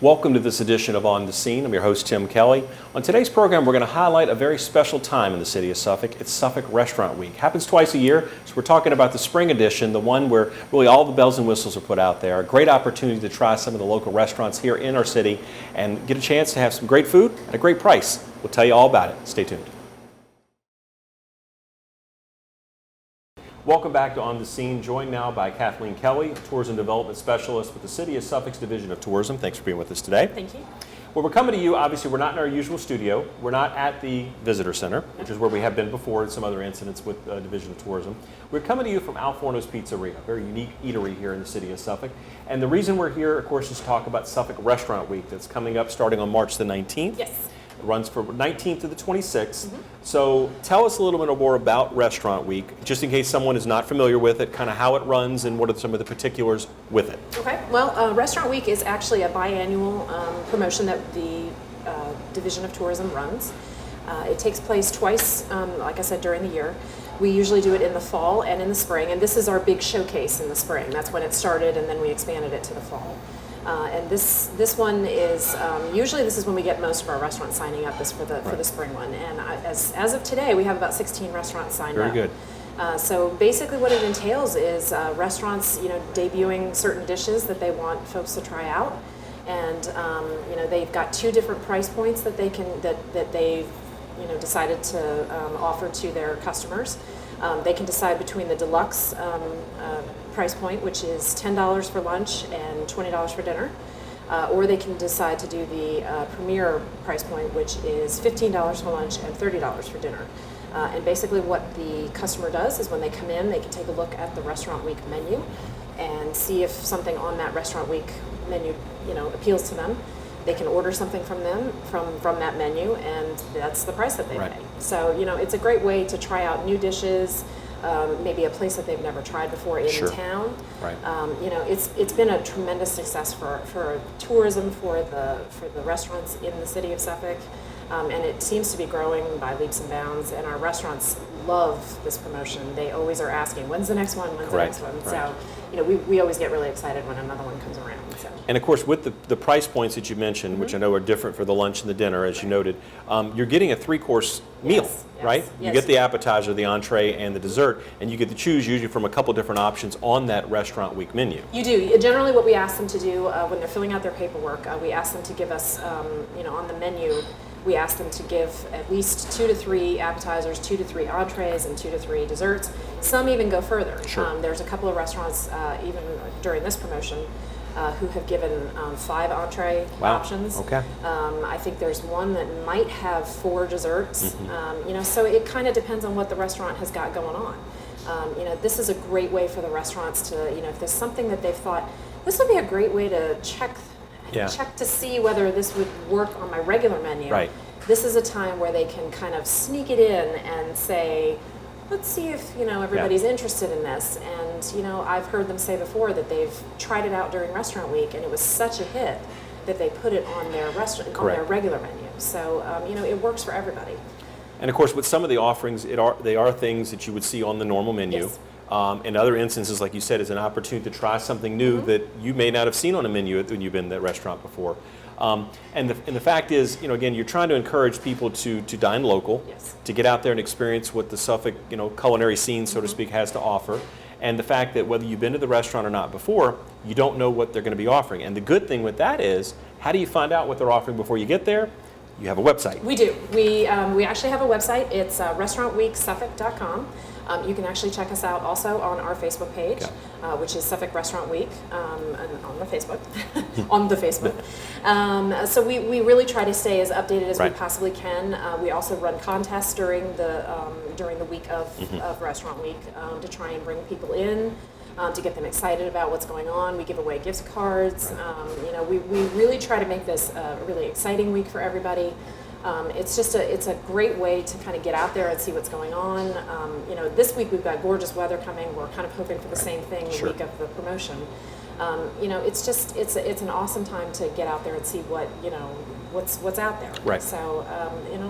Welcome to this edition of On the Scene. I'm your host, Tim Kelly. On today's program, we're going to highlight a very special time in the city of Suffolk. It's Suffolk Restaurant Week. Happens twice a year, so we're talking about the spring edition, the one where really all the bells and whistles are put out there. A great opportunity to try some of the local restaurants here in our city and get a chance to have some great food at a great price. We'll tell you all about it. Stay tuned. Welcome back to On the Scene, joined now by Kathleen Kelly, Tourism Development Specialist with the City of Suffolk's Division of Tourism. Thanks for being with us today. Thank you. Well, we're coming to you, obviously we're not in our usual studio. We're not at the Visitor Center, which is where we have been before in some other incidents with Division of Tourism. We're coming to you from Al Forno's Pizzeria, a very unique eatery here in the city of Suffolk. And the reason we're here, of course, is to talk about Suffolk Restaurant Week that's coming up starting on March the 19th. Yes. It runs from 19th to the 26th. So tell us a little bit more about Restaurant Week, just in case someone is not familiar with it, kind of how it runs and what are some of the particulars with it. Okay. Well, Restaurant Week is actually a biannual promotion that the Division of Tourism runs. It takes place twice, like I said, during the year. We usually do it in the fall and in the spring, and this is our big showcase in the spring. That's when it started, and then we expanded it to the fall. And this one is usually this is when we get most of our restaurants signing up is for the spring one. And as of today, we have about 16 restaurants signed up. Very good. So basically, what it entails is restaurants, debuting certain dishes that they want folks to try out, and they've got two different price points that they've decided to offer to their customers. They can decide between the deluxe price point, which is $10 for lunch and $20 for dinner, or they can decide to do the premier price point, which is $15 for lunch and $30 for dinner. And basically what the customer does is when they come in, they can take a look at the Restaurant Week menu and see if something on that Restaurant Week menu appeals to them. They can order something from them from that menu, and that's the price that they pay. So it's a great way to try out new dishes, maybe a place that they've never tried before in town. Right. It's been a tremendous success for tourism, for the restaurants in the city of Suffolk, and it seems to be growing by leaps and bounds. And our restaurants love this promotion. They always are asking, "When's the next one? When's the next one?" So we always get really excited when another one comes around. So. And of course, with the price points that you mentioned, which I know are different for the lunch and the dinner, as you noted, you're getting a three-course meal, right? Yes. You get the appetizer, the entree, and the dessert, and you get to choose usually from a couple different options on that Restaurant Week menu. You do. Generally, what we ask them to do when they're filling out their paperwork, we ask them to give us, on the menu, we ask them to give at least 2 to 3 appetizers, 2 to 3 entrees, and 2 to 3 desserts. Some even go further. Sure. There's a couple of restaurants, even during this promotion, who have given 5 entree options. Okay. I think there's one that might have 4 desserts. So it kind of depends on what the restaurant has got going on. This is a great way for the restaurants to, if there's something that they've thought, this would be a great way to check to see whether this would work on my regular menu. Right. This is a time where they can kind of sneak it in and say, let's see if everybody's interested in this. And I've heard them say before that they've tried it out during Restaurant Week, and it was such a hit that they put it on their on their regular menu. So it works for everybody. And of course, with some of the offerings, they are things that you would see on the normal menu. Yes. In other instances, like you said, is an opportunity to try something new that you may not have seen on a menu when you've been in that restaurant before. And the fact is, again, you're trying to encourage people to dine local, to get out there and experience what the Suffolk, culinary scene, so to speak, has to offer. And the fact that whether you've been to the restaurant or not before, you don't know what they're going to be offering. And the good thing with that is, how do you find out what they're offering before you get there? You have a website. We do. We actually have a website. It's restaurantweeksuffolk.com. You can actually check us out also on our Facebook page, which is Suffolk Restaurant Week, on the Facebook. On the Facebook. So we really try to stay as updated as we possibly can. We also run contests during the week of Restaurant Week to try and bring people in, to get them excited about what's going on. We give away gift cards. We really try to make this a really exciting week for everybody. It's a great way to kind of get out there and see what's going on. This week we've got gorgeous weather coming. We're kind of hoping for the same thing the week of the promotion. It's an awesome time to get out there and see what's out there. Right. So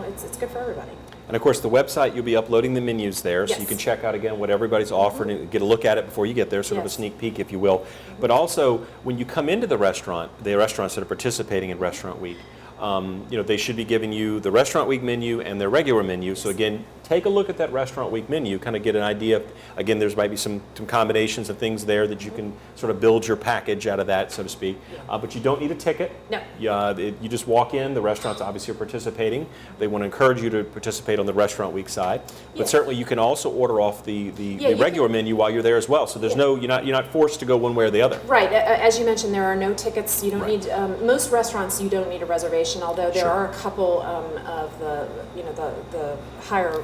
it's good for everybody. And of course, the website, you'll be uploading the menus there, so you can check out again what everybody's offering and get a look at it before you get there, sort of a sneak peek, if you will. But also, when you come into the restaurants that are participating in Restaurant Week, they should be giving you the Restaurant Week menu and their regular menu. So again, take a look at that Restaurant Week menu, kind of get an idea. Again, there's might be some combinations of things there that you can sort of build your package out of that, so to speak. But you don't need a ticket. No. You just walk in. The restaurants obviously are participating. They want to encourage you to participate on the Restaurant Week side. But certainly you can also order off the regular menu while you're there as well. So there's you're not forced to go one way or the other. Right. As you mentioned, there are no tickets. You don't need most restaurants. You don't need a reservation. Although there are a couple of the higher.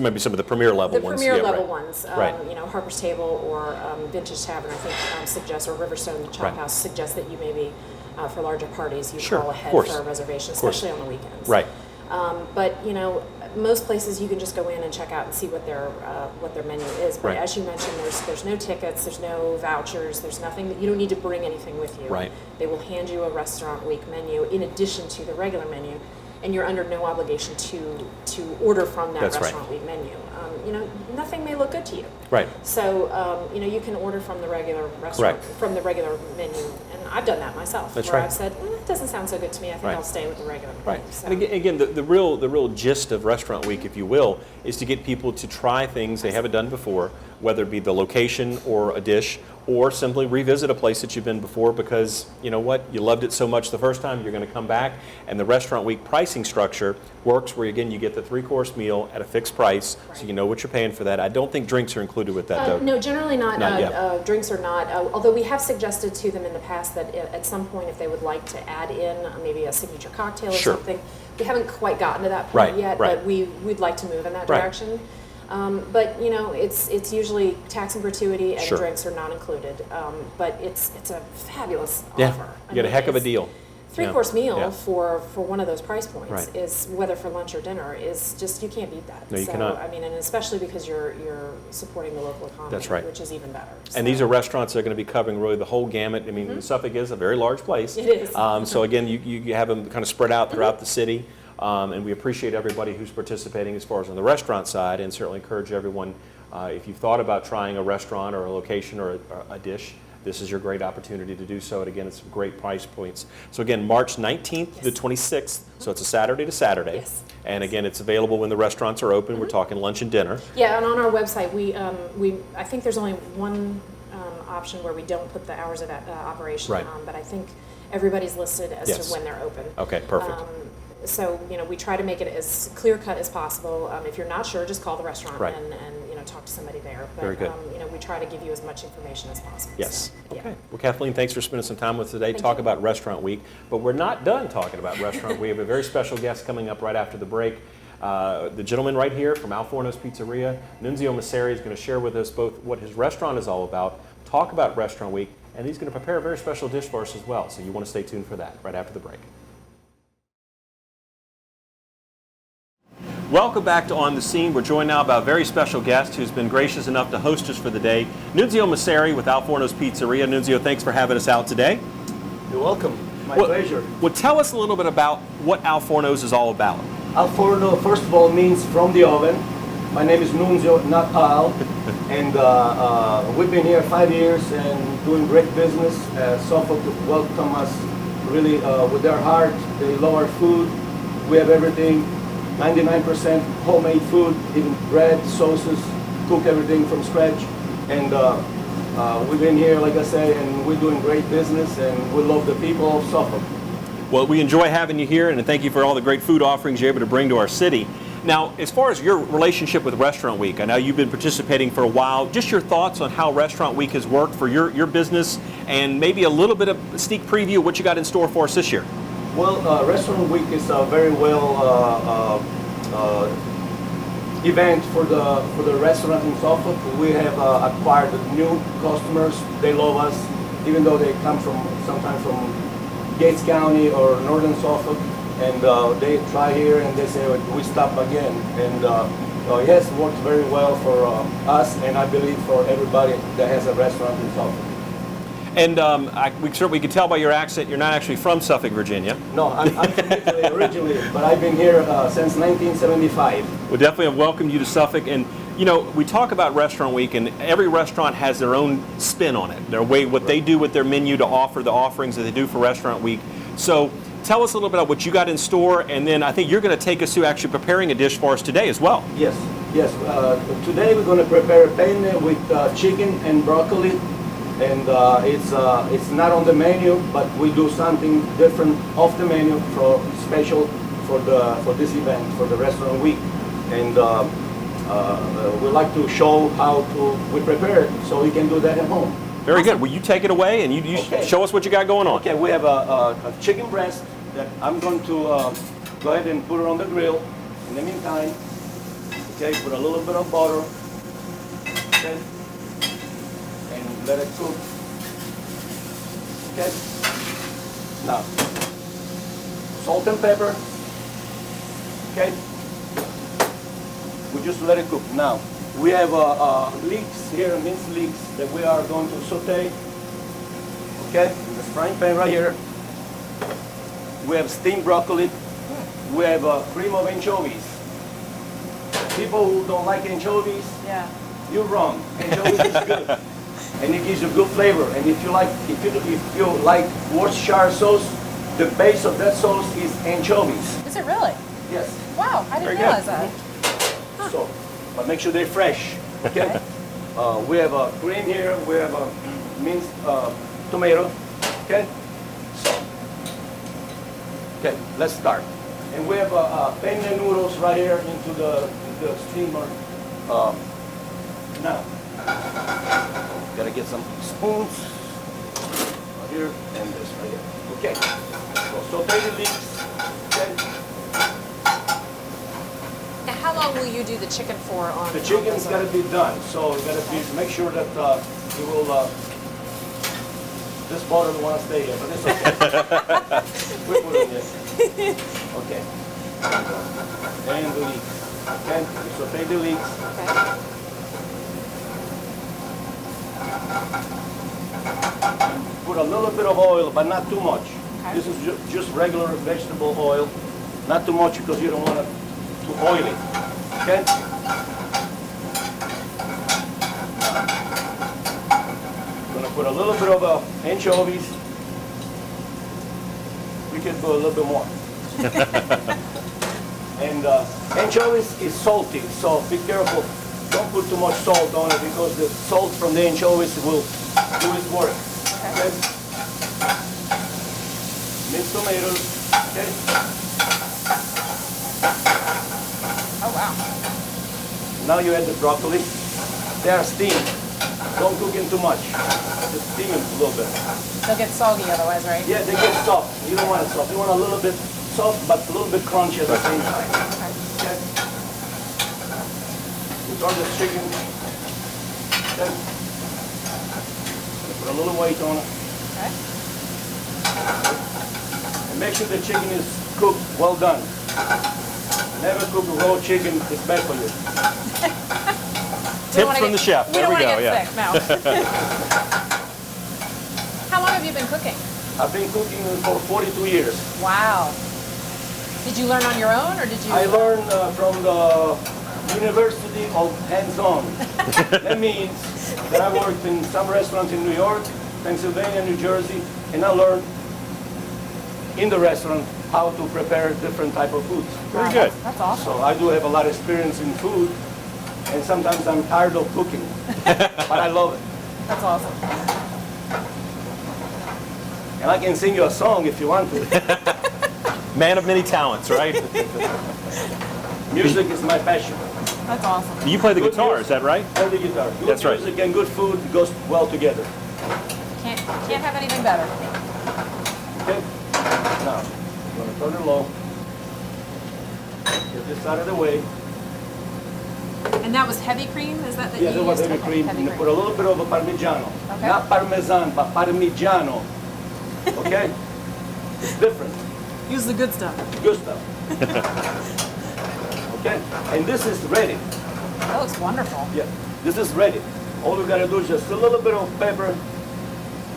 Maybe some of the premier level ones. The premier level ones, Harper's Table or Vintage Tavern, I think, suggests, or Riverstone Chop House suggests that you maybe, for larger parties, you call ahead for a reservation, especially on the weekends. Right. But most places you can just go in and check out and see what their menu is. But as you mentioned, there's no tickets, there's no vouchers, there's nothing. You don't need to bring anything with you. Right. They will hand you a Restaurant Week menu in addition to the regular menu. And you're under no obligation to order from that Restaurant Week menu. Nothing may look good to you. Right. So you can order from the regular restaurant, from the regular menu, and I've done that myself. I've said, it doesn't sound so good to me. I think I'll stay with the regular. Right. So. And again, the real gist of Restaurant Week, if you will, is to get people to try things they haven't done before, whether it be the location or a dish, or simply revisit a place that you've been before because, you know what, you loved it so much the first time, you're going to come back. And the Restaurant Week pricing structure works where, again, you get the 3-course meal at a fixed price, so you know what you're paying for that. I don't think drinks are included with that, though. No, generally not. Drinks are not, although we have suggested to them in the past that at some point if they would like to add in maybe a signature cocktail or something. We haven't quite gotten to that point yet, but we'd like to move in that direction. But it's usually tax and gratuity, and drinks are not included. But it's a fabulous offer. You get a heck of a deal. 3-course meal for one of those price points is, whether for lunch or dinner, is just, you can't beat that. No, you cannot. I mean, and especially because you're supporting the local economy, which is even better. And these are restaurants that are going to be covering really the whole gamut. I mean, Suffolk is a very large place. It is. So again, you have them kind of spread out throughout the city. And we appreciate everybody who's participating as far as on the restaurant side, and certainly encourage everyone, if you've thought about trying a restaurant or a location or a dish, this is your great opportunity to do so. And again, it's great price points. So again, March 19th to the 26th, so it's a Saturday to Saturday. Yes. And again, it's available when the restaurants are open. We're talking lunch and dinner. Yeah, and on our website, I think there's only one option where we don't put the hours of operation on, but I think everybody's listed as to when they're open. Okay, perfect. So we try to make it as clear cut as possible. If you're not sure, just call the restaurant and talk to somebody there. But very good. We try to give you as much information as possible. Yes. So, okay. Well, Kathleen, thanks for spending some time with us today. Talk about Restaurant Week, but we're not done talking about Restaurant Week. We have a very special guest coming up right after the break. The gentleman right here from Al Forno's Pizzeria, Nunzio Masseri, is going to share with us both what his restaurant is all about, talk about Restaurant Week, and he's going to prepare a very special dish for us as well. So you want to stay tuned for that right after the break. Welcome back to On the Scene. We're joined now by a very special guest who's been gracious enough to host us for the day, Nunzio Masseri with Al Forno's Pizzeria. Nunzio, thanks for having us out today. You're welcome. My pleasure. Well, tell us a little bit about what Al Forno's is all about. Al Forno, first of all, means from the oven. My name is Nunzio, not Al. And we've been here 5 years and doing great business. Suffolk welcome us really with their heart. They love our food. We have everything. 99% homemade food, even bread, sauces, cook everything from scratch. And we've been here, like I say, and we're doing great business, and we love the people of Suffolk. Well, we enjoy having you here, and thank you for all the great food offerings you're able to bring to our city. Now, as far as your relationship with Restaurant Week, I know you've been participating for a while. Just your thoughts on how Restaurant Week has worked for your business, and maybe a little bit of a sneak preview of what you got in store for us this year. Well, Restaurant Week is a very well event for the restaurant in Suffolk. We have acquired new customers. They love us, even though they come sometimes from Gates County or Northern Suffolk, and they try here and they say, we stop again. And it has worked very well for us, and I believe for everybody that has a restaurant in Suffolk. And we can tell by your accent you're not actually from Suffolk, Virginia. No, I'm from Italy originally, but I've been here since 1975. We definitely have welcomed you to Suffolk. And you know, we talk about Restaurant Week, and every restaurant has their own spin on it. Their way, what they do with their menu to offer the offerings that they do for Restaurant Week. So tell us a little bit about what you got in store, and then I think you're going to take us through actually preparing a dish for us today as well. Yes, yes. Today we're going to prepare a penne with chicken and broccoli, and it's not on the menu, but we do something different off the menu for special for this event, for the Restaurant Week, and we like to show how we prepare it so you can do that at home. Very good. Will you take it away and you Okay. show us what you got going on? Okay, we have a chicken breast that I'm going to go ahead and put it on the grill. In the meantime, okay, put a little bit of butter, okay, and let it cook. Okay. Now, salt and pepper. Okay. We just let it cook. Now, we have leeks here, minced leeks that we are going to saute. Okay, in this frying pan right here. We have steamed broccoli. We have cream of anchovies. People who don't like anchovies, Yeah. you're wrong. Anchovies is good, and it gives you good flavor. And if you like Worcestershire sauce, the base of that sauce is anchovies. Is it really? Yes. Wow, I Very didn't good. realize that. So, but make sure they're fresh. Okay. We have a cream here. We have a minced tomato. Okay. So, okay, let's start. And we have penne noodles right here into the steamer. Now, gotta get some spoons right here and this right here. Okay. So saute the leeks. Okay. Now, how long will you do the chicken for on? The chicken's got to be done, so you got to make sure that it will. This butter don't want to stay here, but it's okay. We put it in here. Okay. And the leeks. Okay. So take the leeks. Okay. Put a little bit of oil, but not too much. Okay. This is just regular vegetable oil. Not too much because you don't want it too oily. Okay. Gonna put a little bit of anchovies. We can do a little bit more. And anchovies is salty, so be careful. Don't put too much salt on it because the salt from the anchovies will do its work. Okay. Minced tomatoes. Okay. Oh wow. Now you add the broccoli. They are steamed. Don't cook them too much. Just steam them a little bit. They'll get soggy otherwise, right? Yeah, they get soft. You don't want it soft. You want a little bit soft, but a little bit crunchy at the same time. Okay. Okay. We throw the chicken. Okay. Put a little weight on it. Okay. And make sure the chicken is cooked, well done. Never cook a raw chicken, it's bad for you. Tips from the chef. There we go. Yeah. Sick, no. How long have you been cooking? I've been cooking for 42 years. Wow. Did you learn on your own, or did you? I learned from the University of Hands-On. That means that I worked in some restaurants in New York, Pennsylvania, New Jersey, and I learned in the restaurant how to prepare different type of foods. Very good. That's awesome. So I do have a lot of experience in food, and sometimes I'm tired of cooking, but I love it. That's awesome. And I can sing you a song if you want to. Man of many talents, right? Music is my passion. That's awesome. You play the Good guitar, music. is that right? Play the guitar. Good That's right. music and good food goes well together. Can't have anything better. Okay? Now, I'm going to turn it low. Get this out of the way. And that was heavy cream? Is that Yeah, you that was used? heavy Okay, cream. heavy You put a little bit of a Parmigiano. Okay. Not Parmesan, but Parmigiano. Okay? It's different. Use the good stuff. Good stuff. Okay? And this is ready. That looks wonderful. Yeah, this is ready. All we gotta do is just a little bit of pepper,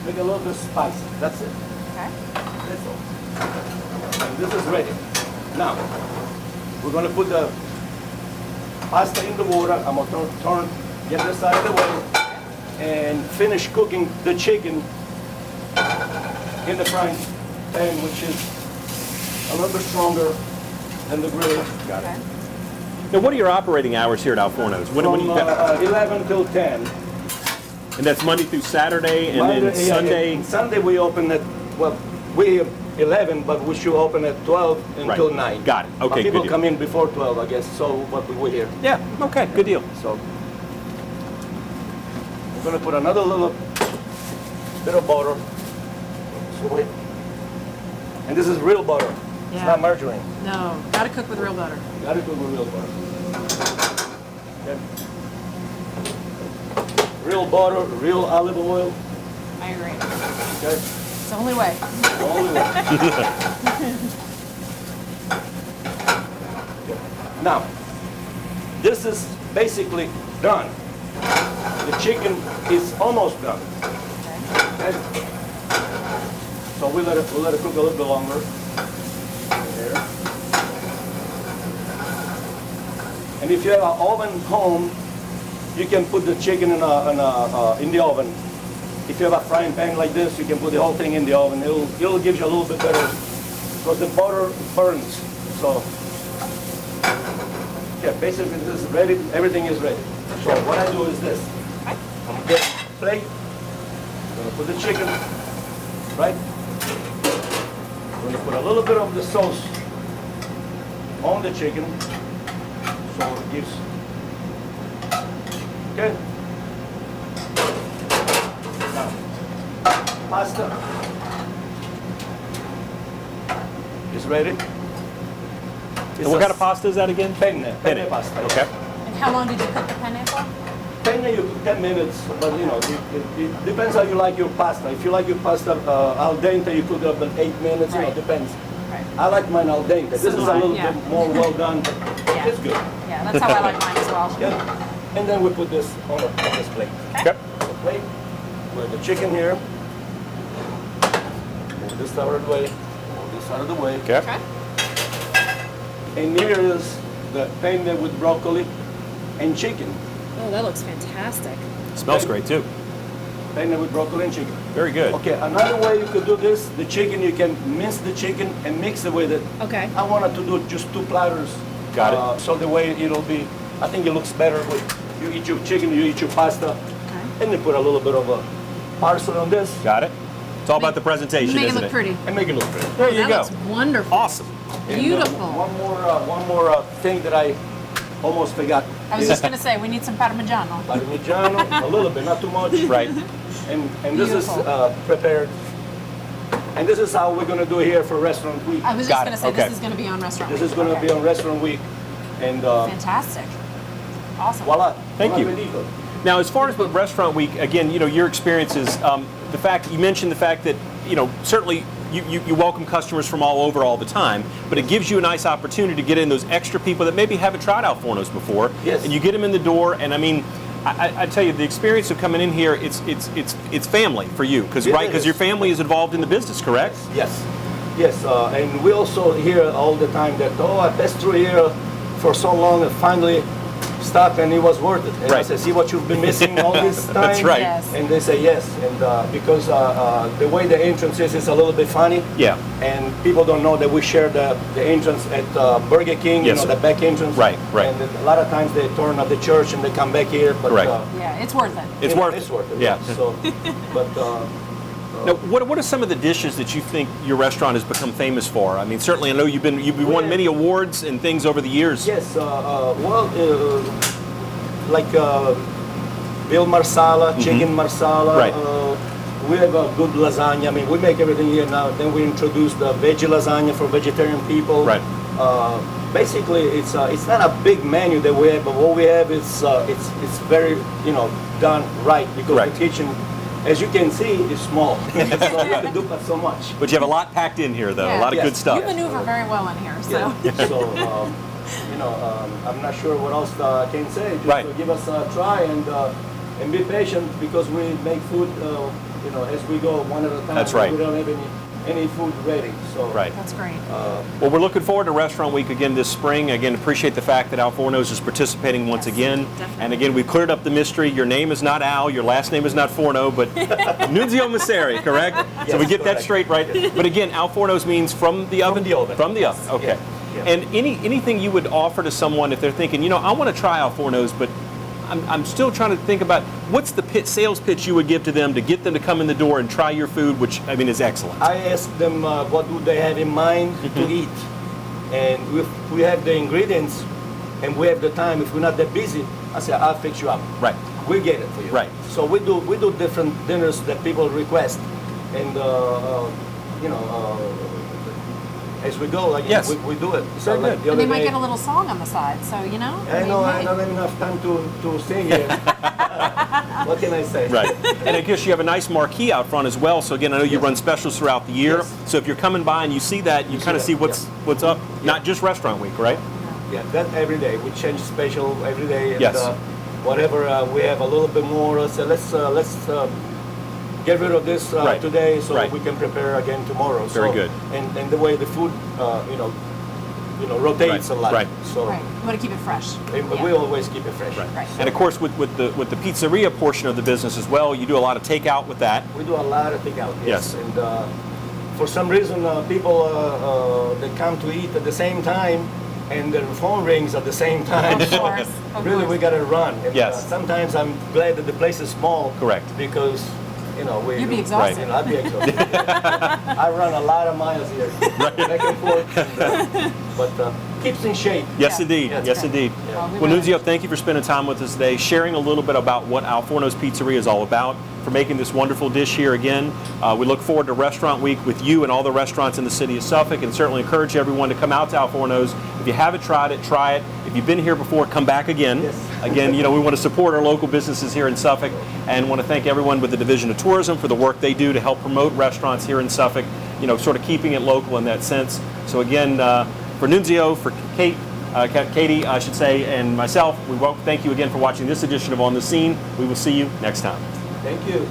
make a little bit spicy. That's it. Okay. That's all. And this is ready. Now, we're going to put the pasta in the water. I'm going to turn, get this out of the way, and finish cooking the chicken in the frying pan, which is a little bit stronger than the grill. Got it. Now, what are your operating hours here at Al Forno's? When From you got, 11 till 10. and that's Monday through Saturday, and Monday, then Sunday. and Sunday we open at, well, we 11, but we should open at 12 until Right. 9. Got it. But Okay, people good deal. come in before 12, I guess, so but we're here. Yeah. Okay. Good deal. So we're gonna put another little bit of butter. So wait. And this is real butter. It's Yeah. not margarine. No, gotta cook with real butter. Gotta cook with real butter. Okay. Real butter, real olive oil. I agree. Okay. It's the only way. All the way. Now, this is basically done. The chicken is almost done. Okay. So we let it cook a little bit longer. There. And if you have an oven home, you can put the chicken in the oven. If you have a frying pan like this, you can put the whole thing in the oven. It'll give you a little bit better, because the butter burns. So, yeah, basically this is ready. Everything is ready. So what I do is this. I'm gonna get a plate. I'm gonna put the chicken, right? I'm gonna put a little bit of the sauce on the chicken, so it gives. Okay. Now, pasta is ready. And what kind of pasta is that again? Penne Penne. pasta. Okay. And how long did you cook the penne for? Penne, you cook 10 minutes, but you know, it depends how you like your pasta. If you like your pasta al dente, you cook it up in 8 minutes, you know, Right. depends. Right. I like mine al dente. This is a little Yeah. bit more well done, but Yeah. it's good. Yeah, that's how I like mine as well. Yeah. And then we put this on this plate. Okay. The plate with the chicken here. Move this out of the way. Move this out of the way. Okay. Okay. And here is the penne with broccoli and chicken. Oh, that looks fantastic. Smells great too. Penne with broccoli and chicken. Very good. Okay, another way you could do this, the chicken, you can mince the chicken and mix it with it. Okay. I wanted to do just 2 platters. Got it. So the way it'll be, I think it looks better with, you eat your chicken, you eat your pasta, Okay. and you put a little bit of a parsley on this, Got it. It's all about the presentation, Make it isn't look it? pretty. and make it look pretty. There you That go. looks wonderful. Awesome. And, Beautiful. one more thing that I almost forgot. I was just gonna say, we need some Parmigiano. Parmigiano, a little bit, not too much. Right. And this is Beautiful. prepared. And this is how we're gonna do it here for Restaurant Week. I was Got just it. gonna say, Okay. this is gonna be on Restaurant This Week. is gonna Okay. be on Restaurant Week. And Fantastic. Awesome. voila. Thank Voila, you. Benito. Now, as far as the restaurant week, again, you know, your experiences, the fact you mentioned the fact that, you know, certainly you welcome customers from all over all the time, but it gives you a nice opportunity to get in those extra people that maybe haven't tried Al Forno's before. Yes. And you get them in the door, and I mean, I tell you, the experience of coming in here, it's family for you, because It right, because is. your family is involved in the business, correct? Yes, yes, and we also hear all the time that, oh, I passed through here for so long and finally stopped and it was worth it. And I Right. say, see what you've been missing all this time? That's right. Yes. And they say yes, and because the way the entrance is a little bit funny. Yeah. And people don't know that we share the entrance at Burger King, Yes, you know, sir. the back entrance. Right, right. And a lot of times they turn at the church and they come back here. But, Correct. Yeah, it's worth it. It's you know, worth it's it. worth it. Yeah. So, but Now, what are some of the dishes that you think your restaurant has become famous for? I mean, certainly I know you've won Yeah. many awards and things over the years. yes, like Bill Marsala, chicken Marsala. Right. We have a good lasagna. I mean, we make everything here now. Then we introduced the veggie lasagna for vegetarian people. Right. Basically, it's not a big menu that we have, but what we have is it's very done right because Right. the kitchen, as you can see, is small. So we can do so much. But you have a lot packed in here, though. Yeah. A lot of Yes. good stuff. You maneuver very well in here, so. Yeah. So, I'm not sure what else I can say. Just Right. give us a try, and and be patient because we make food, as we go one at a time. That's right. We don't have any food ready. So Right. That's great. Well, we're looking forward to Restaurant Week again this spring. Again, appreciate the fact that Al Fornos is participating once Yes, again. definitely. And again, we cleared up the mystery. Your name is not Al, your last name is not Forno, but Nunzio Messeri, correct? So we Yes, get that correct. straight, right? But again, Al Fornos means from the oven? the oven. From the oven, okay. Yes, yes. And anything you would offer to someone if they're thinking, I want to try Al Fornos, but I'm still trying to think about what's the sales pitch you would give to them to get them to come in the door and try your food, which I mean is excellent. I ask them what do they have in mind to eat, and if we have the ingredients and we have the time, if we're not that busy, I say I'll fix you up. Right. We get it for you. Right. So we do different dinners that people request, and as we go, Yes. we do it. Very like good. the And they other might day, get a little song on the side, so you know. I know I hey. don't have enough time to sing here. What can I say? Right. And I guess you have a nice marquee out front as well. So again, I know you Yes. run specials throughout the year. Yes. So if you're coming by and you see that, you kind of see see that, what's up. Not just Restaurant Week, right? Yeah, that every day. We change special every day. And, Yes. Whatever we have a little bit more, so let's get rid of this Right. today so Right. we can prepare again tomorrow. Very so, good. And the way the food, rotates Right. a lot. Right. So Right. You want to keep it fresh. we always keep it fresh. Right. And of course, with the pizzeria portion of the business as well, you do a lot of takeout with that. We do a lot of takeout. Yes. And for some reason, people that come to eat at the same time, and their phone rings at the same time. Of course. Of Really, course. we gotta run. And, Yes. sometimes I'm glad that the place is small. Correct. Because we. You'd be exhausted. You know, I'd be exhausted. I run a lot of miles here, back and forth. But keeps in shape. Yes, Yeah. indeed. That's Yes, great. indeed. Yeah. Well, we Well, really- Nunzio, thank you for spending time with us today, sharing a little bit about what Al Forno's Pizzeria is all about, for making this wonderful dish here again. We look forward to Restaurant Week with you and all the restaurants in the city of Suffolk, and certainly encourage everyone to come out to Al Forno's. If you haven't tried it, try it. If you've been here before, come back again. Yes. Again, we want to support our local businesses here in Suffolk, and want to thank everyone with the Division of Tourism for the work they do to help promote restaurants here in Suffolk, sort of keeping it local in that sense. So again, for Nunzio, for Katie, I should say, and myself, we thank you again for watching this edition of On the Scene. We will see you next time. Thank you.